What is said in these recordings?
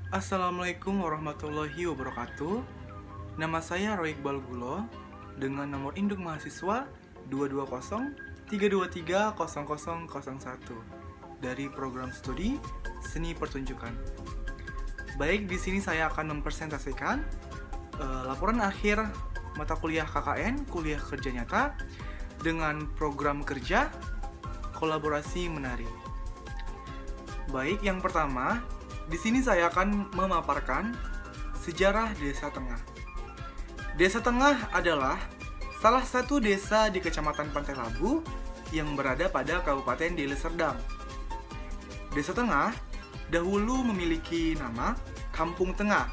Assalamualaikum warahmatullahi wabarakatuh. Nama saya Roy Iqbal Gulo dengan nomor induk mahasiswa 22032230001 dari program studi Seni Pertunjukan. Baik, di sini saya akan mempresentasikan laporan akhir mata kuliah KKN, kuliah kerja nyata dengan program kerja kolaborasi menari. Baik, yang pertama, di sini saya akan memaparkan sejarah Desa Tengah. Desa Tengah adalah salah satu desa di Kecamatan Pantai Labu yang berada pada Kabupaten Deli Serdang. Desa Tengah dahulu memiliki nama Kampung Tengah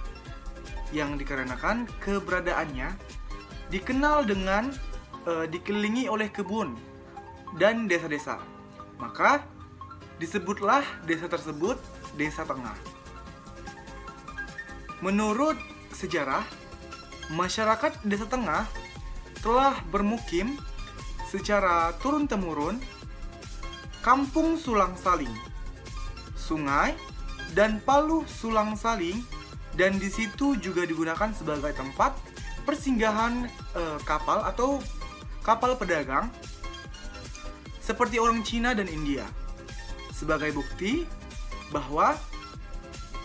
yang dikarenakan keberadaannya dikenal dengan dikelilingi oleh kebun dan desa-desa. Maka disebutlah desa tersebut Desa Tengah. Menurut sejarah, masyarakat Desa Tengah telah bermukim secara turun-temurun Kampung Sulang Saling, Sungai, dan Paluh Sulang Saling, dan di situ juga digunakan sebagai tempat persinggahan kapal atau kapal pedagang seperti orang Cina dan India. Sebagai bukti bahwa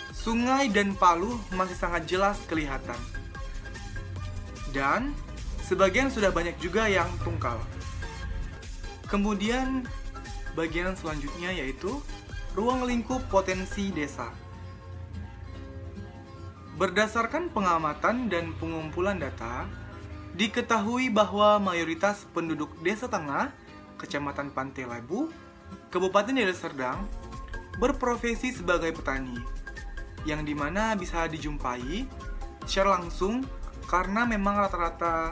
sungai dan Paluh masih sangat jelas kelihatan. Dan sebagian sudah banyak juga yang tungkal. Kemudian bagian selanjutnya yaitu ruang lingkup potensi desa. Berdasarkan pengamatan dan pengumpulan data, diketahui bahwa mayoritas penduduk Desa Tengah, Kecamatan Pantai Labu, Kabupaten Deli Serdang, berprofesi sebagai petani, yang dimana bisa dijumpai secara langsung karena memang rata-rata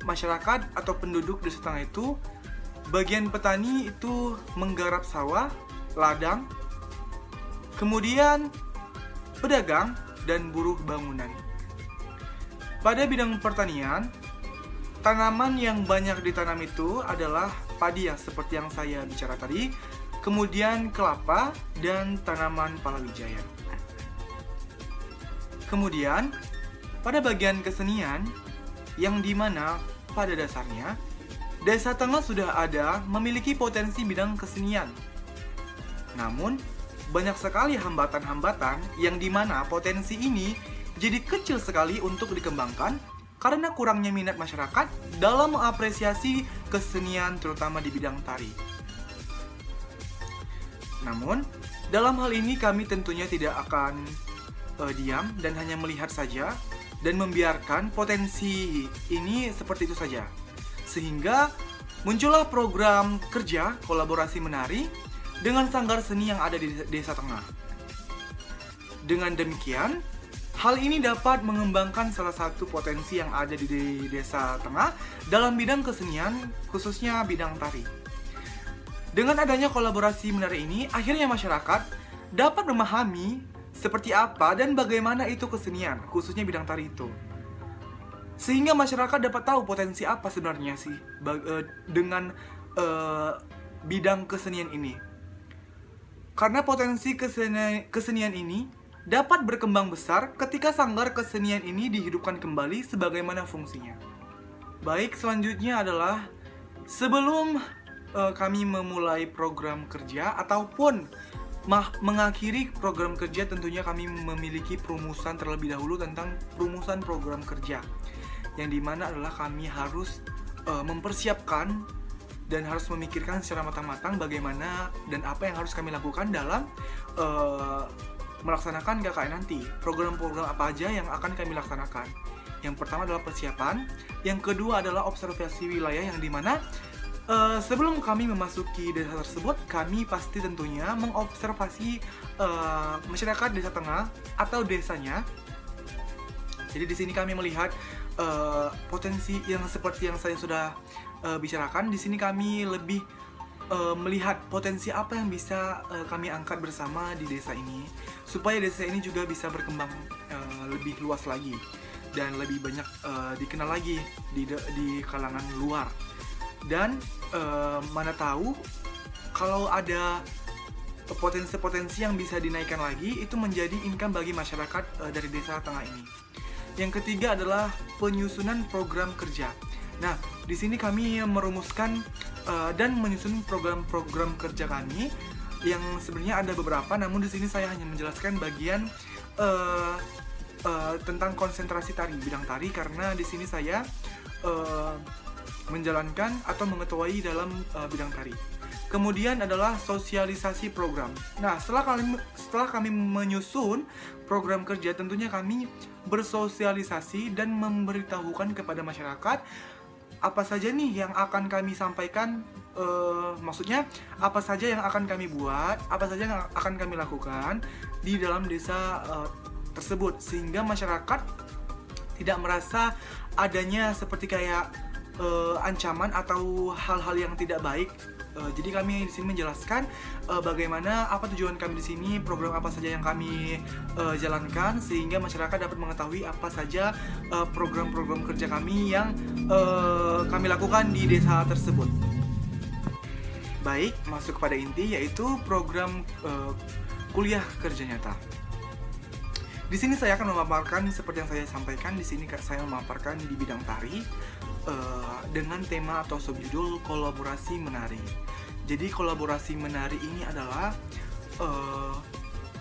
masyarakat atau penduduk Desa Tengah itu bagian petani itu menggarap sawah, ladang, kemudian pedagang dan buruh bangunan. Pada bidang pertanian, tanaman yang banyak ditanam itu adalah padi yang seperti yang saya bicara tadi, kemudian kelapa dan tanaman palawijaya. Kemudian, pada bagian kesenian, yang dimana pada dasarnya, Desa Tengah sudah ada memiliki potensi bidang kesenian. Namun, banyak sekali hambatan-hambatan yang dimana potensi ini jadi kecil sekali untuk dikembangkan karena kurangnya minat masyarakat dalam mengapresiasi kesenian terutama di bidang tari. Namun, dalam hal ini kami tentunya tidak akan diam dan hanya melihat saja dan membiarkan potensi ini seperti itu saja. Sehingga muncullah program kerja kolaborasi menari dengan sanggar seni yang ada di Desa Tengah. Dengan demikian, hal ini dapat mengembangkan salah satu potensi yang ada di Desa Tengah dalam bidang kesenian, khususnya bidang tari. Dengan adanya kolaborasi menari ini, akhirnya masyarakat dapat memahami seperti apa dan bagaimana itu kesenian, khususnya bidang tari itu. Sehingga masyarakat dapat tahu potensi apa sebenarnya sih dengan bidang kesenian ini. Karena potensi kesenian ini dapat berkembang besar ketika sanggar kesenian ini dihidupkan kembali sebagaimana fungsinya. Baik, selanjutnya adalah sebelum kami memulai program kerja ataupun mengakhiri program kerja, tentunya kami memiliki perumusan terlebih dahulu tentang perumusan program kerja, yang dimana adalah kami harus mempersiapkan dan harus memikirkan secara matang-matang bagaimana dan apa yang harus kami lakukan dalam melaksanakan KKN nanti. Program-program apa aja yang akan kami laksanakan. Yang pertama adalah persiapan, yang kedua adalah observasi wilayah, yang dimana sebelum kami memasuki desa tersebut, kami pasti tentunya mengobservasi masyarakat Desa Tengah atau desanya. Jadi di sini kami melihat potensi yang seperti yang saya sudah bicarakan. Di sini kami lebih melihat potensi apa yang bisa kami angkat bersama di desa ini, supaya desa ini juga bisa berkembang lebih luas lagi dan lebih banyak dikenal lagi di kalangan luar. Dan mana tahu kalau ada potensi-potensi yang bisa dinaikkan lagi itu menjadi income bagi masyarakat dari Desa Tengah ini. Yang ketiga adalah penyusunan program kerja. Nah, di sini kami merumuskan dan menyusun program-program kerja kami yang sebenarnya ada beberapa, namun di sini saya hanya menjelaskan bagian tentang konsentrasi tari, bidang tari, karena di sini saya menjalankan atau mengetuai dalam bidang tari. Kemudian adalah sosialisasi program. Nah, setelah kami menyusun program kerja, tentunya kami bersosialisasi dan memberitahukan kepada masyarakat apa saja nih yang akan kami sampaikan. Maksudnya apa saja yang akan kami buat, apa saja yang akan kami lakukan di dalam desa tersebut, sehingga masyarakat tidak merasa adanya seperti kayak ancaman atau hal-hal yang tidak baik. Jadi kami di sini menjelaskan bagaimana apa tujuan kami di sini, program apa saja yang kami jalankan, sehingga masyarakat dapat mengetahui apa saja program-program kerja kami yang kami lakukan di desa tersebut. Baik, masuk kepada inti, yaitu program kuliah kerja nyata. Di sini saya akan memaparkan seperti yang saya sampaikan. Di sini saya memaparkan di bidang tari dengan tema atau subjudul kolaborasi menari. Jadi kolaborasi menari ini adalah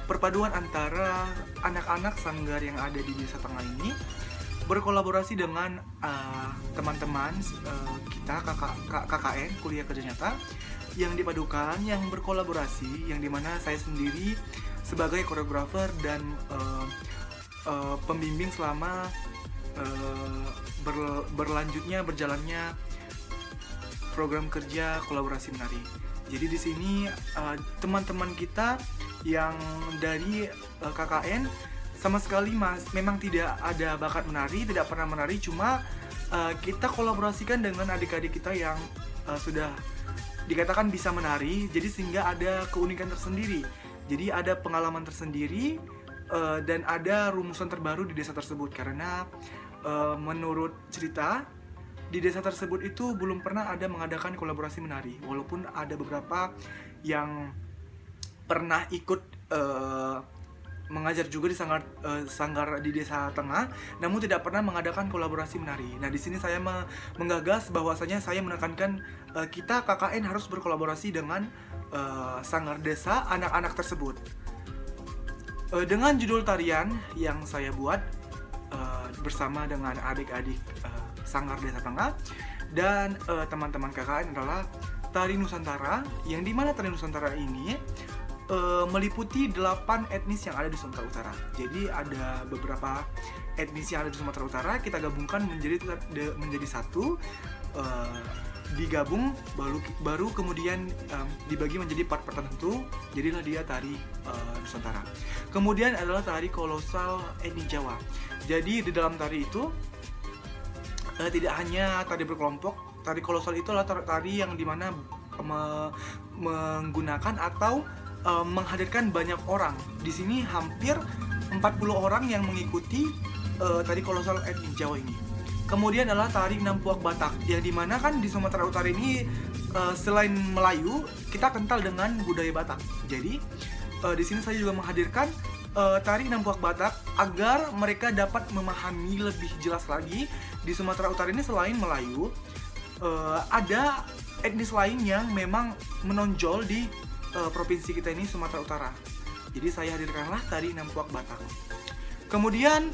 perpaduan antara anak-anak sanggar yang ada di Desa Tengah ini berkolaborasi dengan teman-teman kita KKN kuliah kerja nyata yang dipadukan, yang berkolaborasi, yang dimana saya sendiri sebagai koreografer dan pembimbing selama berjalannya program kerja kolaborasi menari. Jadi di sini teman-teman kita yang dari KKN sama sekali memang tidak ada bakat menari, tidak pernah menari, cuma kita kolaborasikan dengan adik-adik kita yang sudah dikatakan bisa menari, jadi sehingga ada keunikan tersendiri. Jadi ada pengalaman tersendiri dan ada rumusan terbaru di desa tersebut, karena menurut cerita di desa tersebut itu belum pernah ada mengadakan kolaborasi menari, walaupun ada beberapa yang pernah ikut mengajar juga di sanggar di Desa Tengah, namun tidak pernah mengadakan kolaborasi menari. Nah, di sini saya menggagas bahwasanya saya menekankan kita KKN harus berkolaborasi dengan sanggar desa anak-anak tersebut. Dengan judul tarian yang saya buat bersama dengan adik-adik sanggar Desa Tengah dan teman-teman KKN adalah Tari Nusantara, yang dimana Tari Nusantara ini meliputi 8 etnis yang ada di Sumatera Utara. Jadi ada beberapa etnis yang ada di Sumatera Utara, kita gabungkan menjadi satu, digabung baru kemudian dibagi menjadi part tertentu, jadilah dia tari Nusantara. Kemudian adalah tari kolosal etnis Jawa. Jadi di dalam tari itu tidak hanya tari berkelompok, tari kolosal itu adalah tari yang dimana menggunakan atau menghadirkan banyak orang. Di sini hampir 40 orang yang mengikuti tari kolosal etnis Jawa ini. Kemudian adalah tari Nampuak Batak, yang dimana kan di Sumatera Utara ini selain Melayu, kita kental dengan budaya Batak. Jadi di sini saya juga menghadirkan tari Nampuak Batak agar mereka dapat memahami lebih jelas lagi di Sumatera Utara ini selain Melayu ada etnis lain yang memang menonjol di provinsi kita ini, Sumatera Utara. Jadi saya hadirkanlah tari Nampuak Batak. Kemudian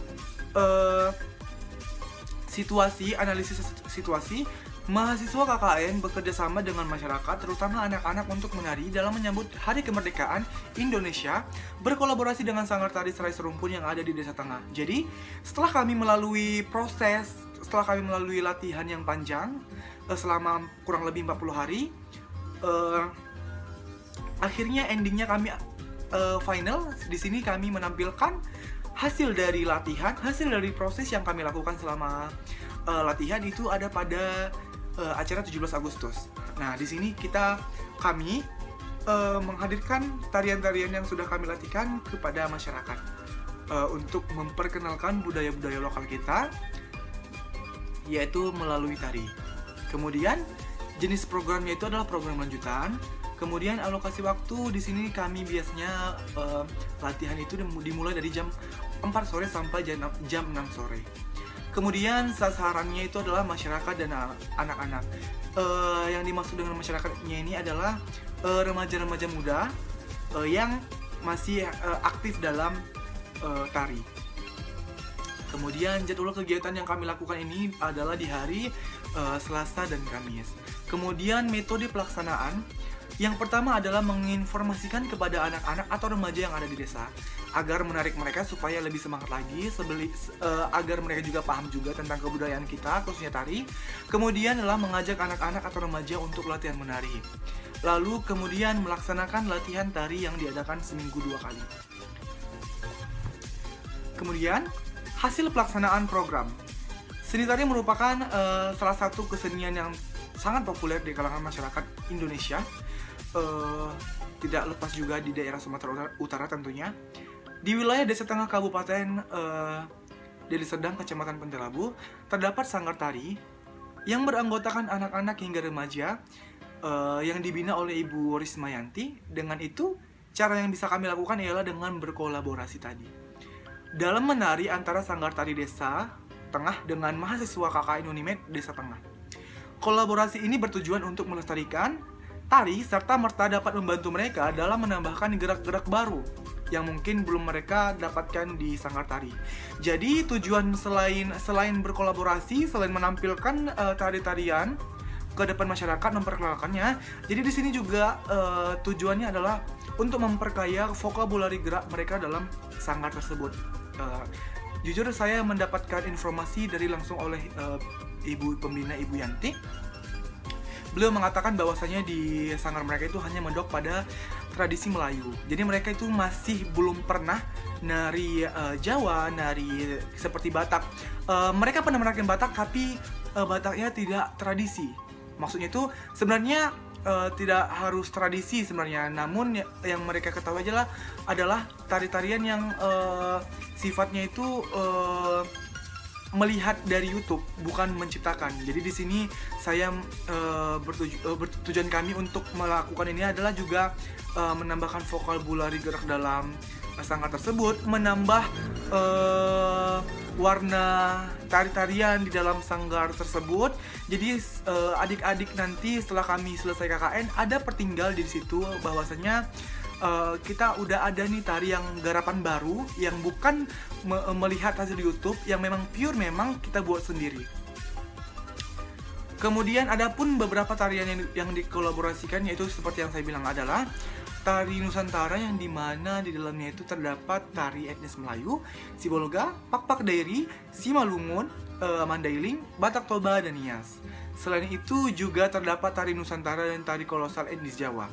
analisis situasi, mahasiswa KKN bekerja sama dengan masyarakat, terutama anak-anak, untuk menari dalam menyambut Hari Kemerdekaan Indonesia, berkolaborasi dengan sanggar tari Serai Serumpun yang ada di Desa Tengah. Jadi setelah kami melalui latihan yang panjang selama kurang lebih 40 hari, akhirnya endingnya kami final. Di sini kami menampilkan hasil dari latihan, hasil dari proses yang kami lakukan selama latihan itu ada pada acara 17 Agustus. Nah, di sini kami menghadirkan tarian-tarian yang sudah kami latihkan kepada masyarakat untuk memperkenalkan budaya-budaya lokal kita, yaitu melalui tari. Kemudian jenis programnya itu adalah program lanjutan. Kemudian alokasi waktu di sini kami biasanya latihan itu dimulai dari jam 4 sore sampai jam 6 sore. Kemudian sasarannya itu adalah masyarakat dan anak-anak. Yang dimaksud dengan masyarakatnya ini adalah remaja-remaja muda yang masih aktif dalam tari. Kemudian jadwal kegiatan yang kami lakukan ini adalah di hari Selasa dan Kamis. Kemudian metode pelaksanaan yang pertama adalah menginformasikan kepada anak-anak atau remaja yang ada di desa agar menarik mereka supaya lebih semangat lagi, agar mereka juga paham juga tentang kebudayaan kita, khususnya tari. Kemudian adalah mengajak anak-anak atau remaja untuk latihan menari. Lalu kemudian melaksanakan latihan tari yang diadakan seminggu 2 kali. Kemudian hasil pelaksanaan program. Seni tari merupakan salah satu kesenian yang sangat populer di kalangan masyarakat Indonesia. Tidak lepas juga di daerah Sumatera Utara tentunya. Di wilayah Desa Tengah Kabupaten Deli Serdang, Kecamatan Pentelabu, terdapat sanggar tari yang beranggotakan anak-anak hingga remaja yang dibina oleh Ibu Rismayanti. Dengan itu, cara yang bisa kami lakukan ialah dengan berkolaborasi tadi. Dalam menari antara sanggar tari Desa Tengah dengan mahasiswa KKN Unimed Desa Tengah. Kolaborasi ini bertujuan untuk melestarikan tari serta merta dapat membantu mereka dalam menambahkan gerak-gerak baru yang mungkin belum mereka dapatkan di sanggar tari. Jadi tujuan selain berkolaborasi, selain menampilkan tari-tarian ke depan masyarakat, memperkenalkannya, jadi di sini juga tujuannya adalah untuk memperkaya vokabulari gerak mereka dalam sanggar tersebut. Jujur saya mendapatkan informasi dari langsung oleh Ibu Pembina, Ibu Yanti. Beliau mengatakan bahwasanya di sanggar mereka itu hanya mendok pada tradisi Melayu. Jadi mereka itu masih belum pernah nari Jawa, nari seperti Batak. Mereka pernah menari Batak, tapi Bataknya tidak tradisi. Maksudnya itu sebenarnya tidak harus tradisi sebenarnya, namun yang mereka ketahui adalah tari-tarian yang sifatnya itu melihat dari YouTube, bukan menciptakan. Jadi di sini saya bertujuan kami untuk melakukan ini adalah juga menambahkan vokabulari gerak dalam sanggar tersebut, menambah warna tari-tarian di dalam sanggar tersebut. Jadi adik-adik nanti setelah kami selesai KKN ada pertinggal di situ bahwasanya kita udah ada nih tari yang garapan baru yang bukan melihat hasil YouTube, yang memang pure memang kita buat sendiri. Kemudian ada pun beberapa tarian yang dikolaborasikan, yaitu seperti yang saya bilang adalah tari Nusantara, yang dimana di dalamnya itu terdapat tari etnis Melayu, Sibolga, Pak-Pak Dairi, Simalungun, Mandailing, Batak Toba, dan Nias. Selain itu juga terdapat tari Nusantara dan tari kolosal etnis Jawa.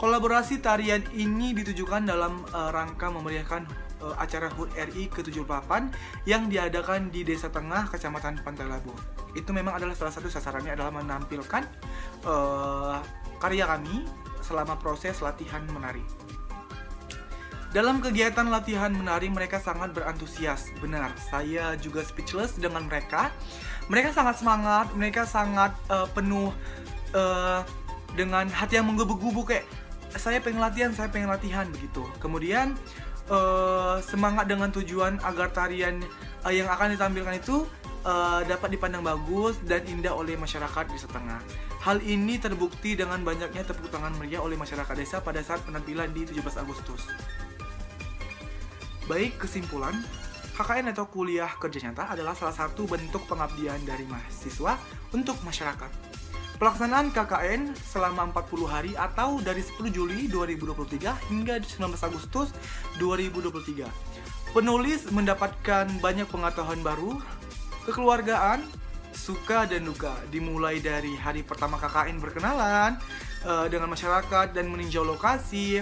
Kolaborasi tarian ini ditujukan dalam rangka memeriahkan acara HUT RI ke-78 yang diadakan di Desa Tengah, Kecamatan Pentelabu. Itu memang adalah salah satu sasarannya adalah menampilkan karya kami selama proses latihan menari. Dalam kegiatan latihan menari mereka sangat berantusias. Benar, saya juga speechless dengan mereka. Mereka sangat semangat, mereka sangat penuh dengan hati yang menggebu-gebu, kayak saya pengen latihan begitu. Kemudian semangat dengan tujuan agar tarian yang akan ditampilkan itu dapat dipandang bagus dan indah oleh masyarakat Desa Tengah. Hal ini terbukti dengan banyaknya tepuk tangan meriah oleh masyarakat desa pada saat penampilan di 17 Agustus. Baik, kesimpulan, KKN atau kuliah kerja nyata adalah salah satu bentuk pengabdian dari mahasiswa untuk masyarakat. Pelaksanaan KKN selama 40 hari atau dari 10 Juli 2023 hingga 19 Agustus 2023. Penulis mendapatkan banyak pengetahuan baru, kekeluargaan, suka dan duka, dimulai dari hari pertama KKN berkenalan dengan masyarakat dan meninjau lokasi,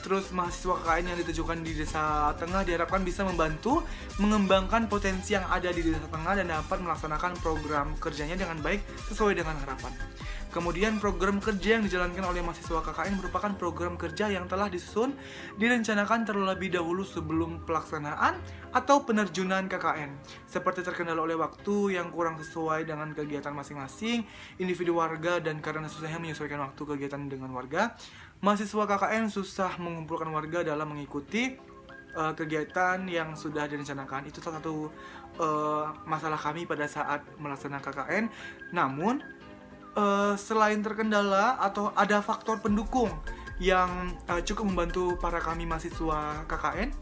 Terus mahasiswa KKN yang ditujukan di Desa Tengah diharapkan bisa membantu mengembangkan potensi yang ada di Desa Tengah dan dapat melaksanakan program kerjanya dengan baik sesuai dengan harapan. Kemudian program kerja yang dijalankan oleh mahasiswa KKN merupakan program kerja yang telah disusun, direncanakan terlebih dahulu sebelum pelaksanaan atau penerjunan KKN. Seperti terkendala oleh waktu yang kurang sesuai dengan kegiatan masing-masing individu warga dan karena susahnya menyesuaikan waktu kegiatan dengan warga, mahasiswa KKN susah mengumpulkan warga dalam mengikuti kegiatan yang sudah direncanakan. Itu salah satu masalah kami pada saat melaksanakan KKN. Namun selain terkendala atau ada faktor pendukung yang cukup membantu para kami mahasiswa KKN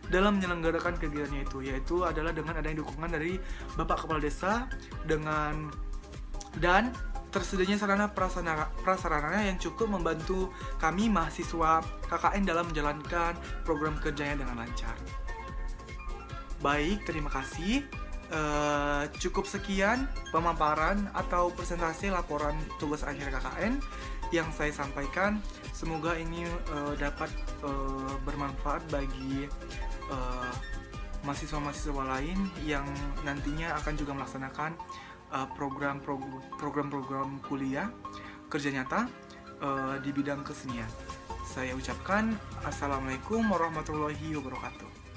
dalam menyelenggarakan kegiatannya itu, yaitu adalah dengan adanya dukungan dari Bapak Kepala Desa dan tersedianya sarana prasarana yang cukup membantu kami mahasiswa KKN dalam menjalankan program kerjanya dengan lancar. Baik, terima kasih. Cukup sekian pemaparan atau presentasi laporan tugas akhir KKN yang saya sampaikan. Semoga ini dapat bermanfaat bagi mahasiswa-mahasiswa lain yang nantinya akan juga melaksanakan program-program kuliah kerja nyata di bidang kesenian. Saya ucapkan Assalamualaikum warahmatullahi wabarakatuh.